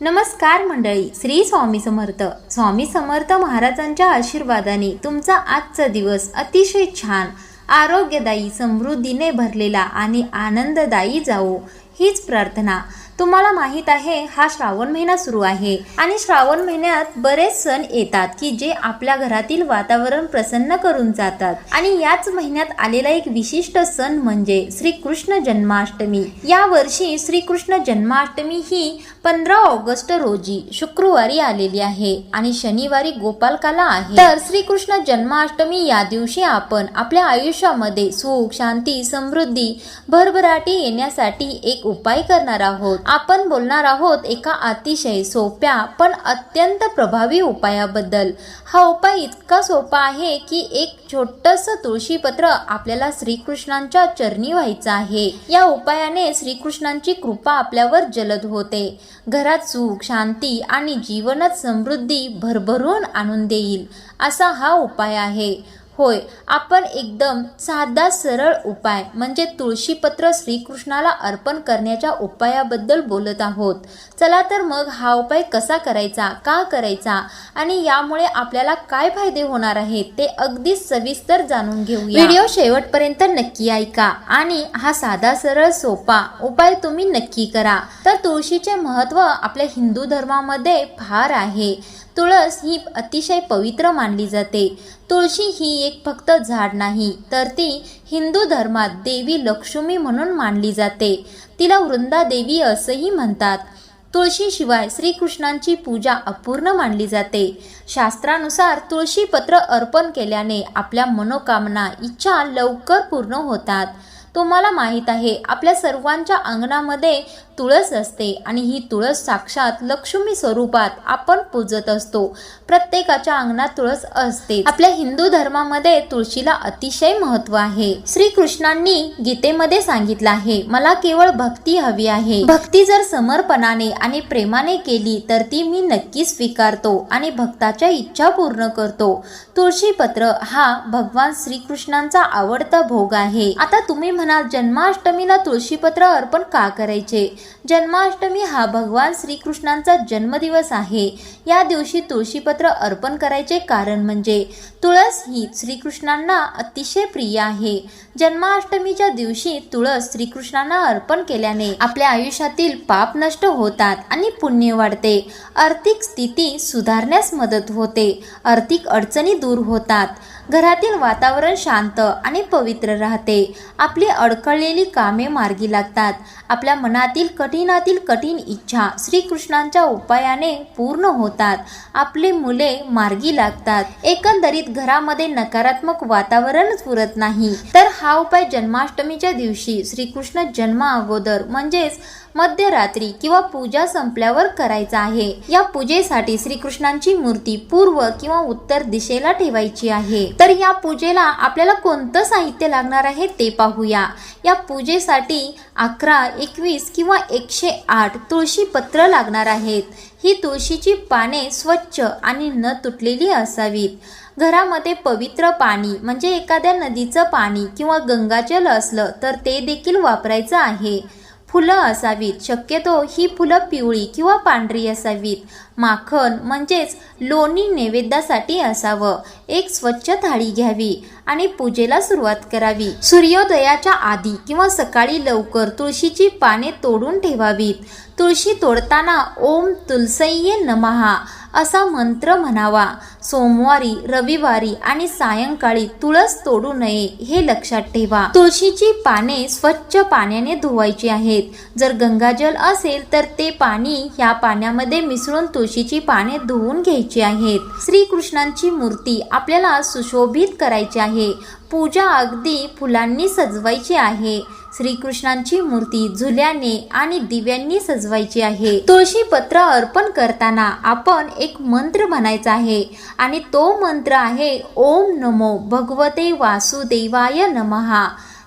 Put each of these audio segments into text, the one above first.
नमस्कार मंडळी, श्री स्वामी समर्थ. स्वामी समर्थ महाराजांच्या आशीर्वादाने तुमचा आजचा दिवस अतिशय छान, आरोग्यदायी, समृद्धीने भरलेला आणि आनंददायी जावो हीच प्रार्थना. तुम्हाला माहीत आहे, हा श्रावण महिना सुरू आहे आणि श्रावण महिन्यात बरेच सण येतात की जे आपल्या घरातील वातावरण प्रसन्न करून जातात. आणि याच महिन्यात आलेला एक विशिष्ट सण म्हणजे श्रीकृष्ण जन्माष्टमी. या वर्षी श्रीकृष्ण जन्माष्टमी ही 15 ऑगस्ट रोजी शुक्रवारी आलेली आहे आणि शनिवारी गोपालकाला आहे. तर श्रीकृष्ण जन्माष्टमी या दिवशी आपण आपल्या आयुष्यामध्ये सुख, शांती, समृद्धी, भरभराटी येण्यासाठी एक उपाय करणार आहोत. आपण बोलणार आहोत एका अतिशय सोप्या पण अत्यंत प्रभावी उपायाबद्दल. हा उपाय इतका सोपा आहे की एक छोटंसं तुळशीपत्र आपल्याला श्रीकृष्णांच्या चरणी व्हायचं आहे. या उपायाने श्रीकृष्णांची कृपा आपल्यावर जलद होते. घरात सुख, शांती आणि जीवनात समृद्धी भरभरून आणून देईल असा हा उपाय आहे. होय, आपण एकदम साधा सरळ उपाय म्हणजे तुळशीपत्र श्रीकृष्णाला अर्पण करण्याच्या उपायाबद्दल बोलत आहोत. चला तर मग हा उपाय कसा करायचा, का करायचा आणि यामुळे आपल्याला काय फायदे होणार आहेत ते अगदी सविस्तर जाणून घेऊया. व्हिडिओ शेवटपर्यंत नक्की ऐका आणि हा साधा सरळ सोपा उपाय तुम्ही नक्की करा. तर तुळशीचे महत्त्व आपल्या हिंदू धर्मामध्ये फार आहे. तुळस ही अतिशय पवित्र मानली जाते. तुळशी ही एक फक्त झाड नाही, तर ती हिंदू धर्मात देवी लक्ष्मी म्हणून मानली जाते. तिला वृंदा देवी असंही म्हणतात. तुळशीशिवाय श्रीकृष्णांची पूजा अपूर्ण मानली जाते. शास्त्रानुसार तुळशीपत्र अर्पण केल्याने आपल्या मनोकामना, इच्छा लवकर पूर्ण होतात. तुम्हाला माहीत आहे, आपल्या सर्वांच्या अंगणामध्ये तुळस असते आणि ही तुळस साक्षात लक्ष्मी स्वरूपात आपण पूजत असतो. प्रत्येकाच्या अंगणात तुळस असते. आपल्या हिंदू धर्मामध्ये तुळशीला अतिशय महत्त्व आहे. श्रीकृष्णांनी गीतेमध्ये सांगितलं आहे, मला केवळ भक्ती हवी आहे. भक्ती जर समर्पणाने आणि प्रेमाने केली तर ती मी नक्की स्वीकारतो आणि भक्ताच्या इच्छा पूर्ण करतो. तुळशीपत्र हा भगवान श्रीकृष्णांचा आवडता भोग आहे. आता तुम्ही म्हणाल, जन्माष्टमीला तुळशीपत्र अर्पण का करायचे? जन्माष्टमी हा भगवान श्रीकृष्णांचा जन्मदिवस आहे. या दिवशी तुळशीपत्र अर्पण करायचे कारण म्हणजे तुळस ही श्रीकृष्णांना अतिशय प्रिय आहे. जन्माष्टमीच्या दिवशी तुळस श्रीकृष्णांना अर्पण केल्याने आपल्या आयुष्यातील पाप नष्ट होतात आणि पुण्य वाढते. आर्थिक स्थिती सुधारण्यास मदत होते. आर्थिक अडचणी दूर होतात. घरातील वातावरण शांत आणि पवित्र राहते. आपली अडकळलेली कामे मार्गी लागतात. आपल्या मनातील कठीणातील कठीण इच्छा श्रीकृष्णांच्या उपायाने पूर्ण होतात. आपले मुले मार्गी लागतात. एकंदरीत घरामध्ये नकारात्मक वातावरणच उरत नाही. तर हा उपाय जन्माष्टमीच्या दिवशी श्रीकृष्ण जन्मा अगोदर म्हणजेच मध्यरात्री किंवा पूजा संपल्यावर करायचा आहे. या पूजेसाठी श्रीकृष्णांची मूर्ती पूर्व किंवा उत्तर दिशेला ठेवायची आहे. तर या पूजेला आपल्याला कोणतं साहित्य लागणार आहे ते पाहूया. या पूजेसाठी 11, 21 किंवा 108 तुळशी पत्र लागणार आहेत. ही तुळशीची पाने स्वच्छ आणि न तुटलेली असावीत. घरामध्ये पवित्र पाणी म्हणजे एखाद्या नदीचं पाणी किंवा गंगाजल असलं तर ते देखील वापरायचं आहे. फुलं असावीत. शक्यतो ही फुलं पिवळी किंवा पांढरी असावीत. माखन म्हणजेच लोणी नैवेद्यासाठी असावं. एक स्वच्छ थाळी घ्यावी आणि पूजेला सुरुवात करावी. सूर्योदयाच्या आधी किंवा सकाळी लवकर तुळशीची पाने तोडून ठेवावीत. तुळशी तोडताना ओम तुलसये नमः असा मंत्र म्हणावा. सोमवारी, रविवारी आणि सायंकाळी तुळस तोडू नये हे लक्षात ठेवा. तुळशीची पाने स्वच्छ पाण्याने धुवायची आहेत. जर गंगाजल असेल तर ते पाणी ह्या पाण्यामध्ये मिसळून तुळशीची पाने धुवून घ्यायची आहेत. श्रीकृष्णांची मूर्ती आपल्याला सुशोभित करायची आहे. पूजा अगदी फुलांनी सजवायची आहे. श्रीकृष्णांची मूर्ती झुल्याने आणि दिव्यांनी सजवायची आहे. तुळशी पत्र अर्पण करताना आपण एक मंत्र म्हणायचा आहे आणि तो मंत्र आहे ओम नमो भगवते वासुदेवाय नमः.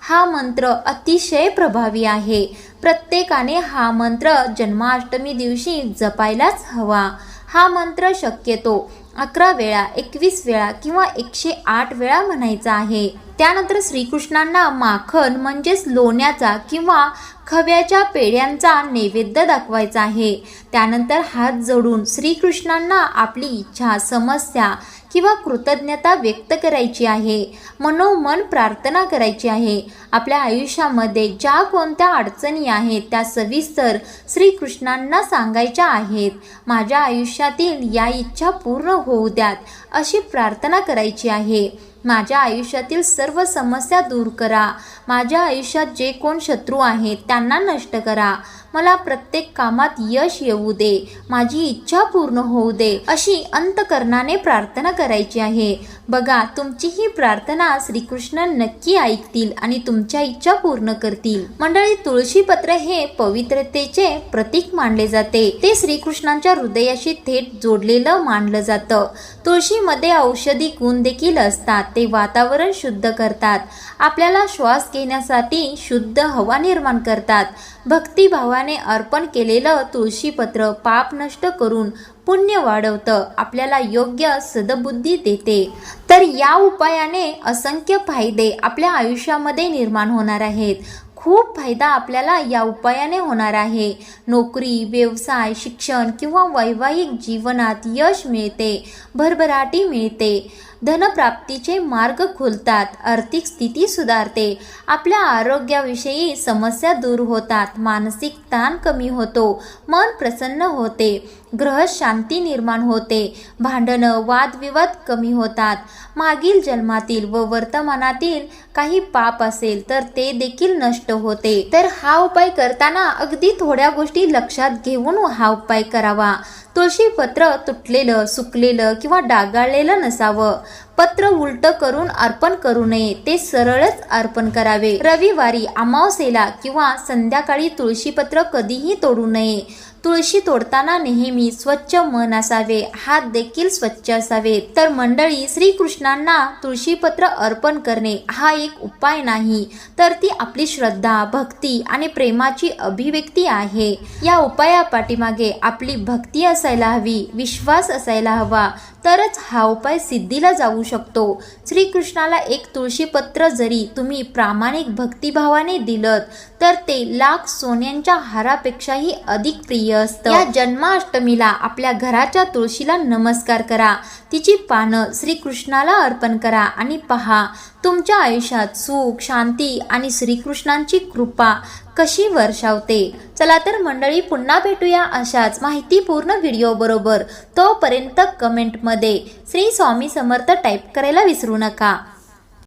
हा मंत्र अतिशय प्रभावी आहे. प्रत्येकाने हा मंत्र जन्माष्टमी दिवशी जपायलाच हवा. हा मंत्र शक्यतो 11 वेळा, 21 वेळा किंवा 108 वेळा म्हणायचा आहे. त्यानंतर श्रीकृष्णांना माखन म्हणजेच लोण्याचा किंवा खव्याच्या पेढ्यांचा नैवेद्य दाखवायचा आहे. त्यानंतर हात जोडून श्रीकृष्णांना आपली इच्छा, समस्या किंवा कृतज्ञता व्यक्त करायची आहे. मनोमन प्रार्थना करायची आहे. आपल्या आयुष्यामध्ये ज्या कोणत्या अडचणी आहेत त्या सविस्तर श्रीकृष्णांना सांगायच्या आहेत. माझ्या आयुष्यातील या इच्छा पूर्ण होऊ द्यात अशी प्रार्थना करायची आहे. माझ्या आयुष्यातील सर्व समस्या दूर करा. माझ्या आयुष्यात जे कोण शत्रू आहेत त्यांना नष्ट करा. मला प्रत्येक कामात यश येऊ दे. माझी इच्छा पूर्ण होऊ दे अशी अंतकरणाने प्रार्थना करायची आहे. बघा, तुमची ही प्रार्थना श्रीकृष्ण नक्की ऐकतील आणि तुमच्या इच्छा पूर्ण करतील. मंडळी, तुळशीपत्र हे पवित्रतेचे प्रतीक मानले जाते. ते श्रीकृष्णांच्या हृदयाशी थेट जोडलेलं मानलं जातं. तुळशीमध्ये औषधी गुण देखील असतात. ते वातावरण शुद्ध करतात. आपल्याला श्वास घेण्यासाठी शुद्ध हवा निर्माण करतात. भक्तिभावाने अर्पण केलेलं तुळशीपत्र पाप नष्ट करून पुण्य वाढवतं. आपल्याला योग्य सद्बुद्धी देते. तर या उपायाने असंख्य फायदे आपल्या आयुष्यामध्ये निर्माण होणार आहेत. खूप फायदा आपल्याला या उपायाने होणार आहे. नोकरी, व्यवसाय, शिक्षण किंवा वैवाहिक जीवनात यश मिळते, भरभराटी मिळते, धनप्राप्तीचे मार्ग खुलतात, आर्थिक स्थिती सुधारते, आपल्या आरोग्याविषयी समस्या दूर होतात, मानसिक ताण कमी होतो, मन प्रसन्न होते, ग्रह शांती निर्माण होते, भांडणं, वादविवाद कमी होतात, मागील जन्मातील व वर्तमानातील काही पाप असेल तर ते देखील नष्ट होते. तर हा उपाय करताना अगदी थोड्या गोष्टी लक्षात घेऊन हा उपाय करावा. तुळशीपत्र तुटलेलं, सुकलेलं किंवा डागाळलेलं नसावं. पत्र उलट करून अर्पण करू नये. ते सरळच अर्पण करावे. रविवारी, अमावस्येला किंवा संध्याकाळी तुळशीपत्र कधीही तोडू नये. तुळशी तोडताना नेहमी स्वच्छ मन असावे, हात देखील स्वच्छ असावेत. तर मंडळी, श्रीकृष्णांना तुळशीपत्र अर्पण करणे हा एक उपाय नाही, तर ती आपली श्रद्धा, भक्ती आणि प्रेमाची अभिव्यक्ती आहे. या उपाया पाठीमागे आपली भक्ती असायला हवी, विश्वास असायला हवा, तरच हा उपाय सिद्धीला जाऊ शकतो. श्रीकृष्णाला एक तुळशीपत्र जरी तुम्ही प्रामाणिक भक्तिभावाने दिलं तर ते लाख सोन्यांच्या हारापेक्षाही अधिक प्रिय असतं. या जन्माष्टमीला आपल्या घराच्या तुळशीला नमस्कार करा. तिची पानं श्रीकृष्णाला अर्पण करा आणि पहा तुमच्या आयुष्यात सुख, शांती आणि श्रीकृष्णांची कृपा कशी वर्षावते. चला तर मंडळी, पुन्हा भेटूया अशाच माहितीपूर्ण व्हिडिओ बरोबर. तोपर्यंत कमेंटमध्ये श्री स्वामी समर्थ टाईप करायला विसरू नका.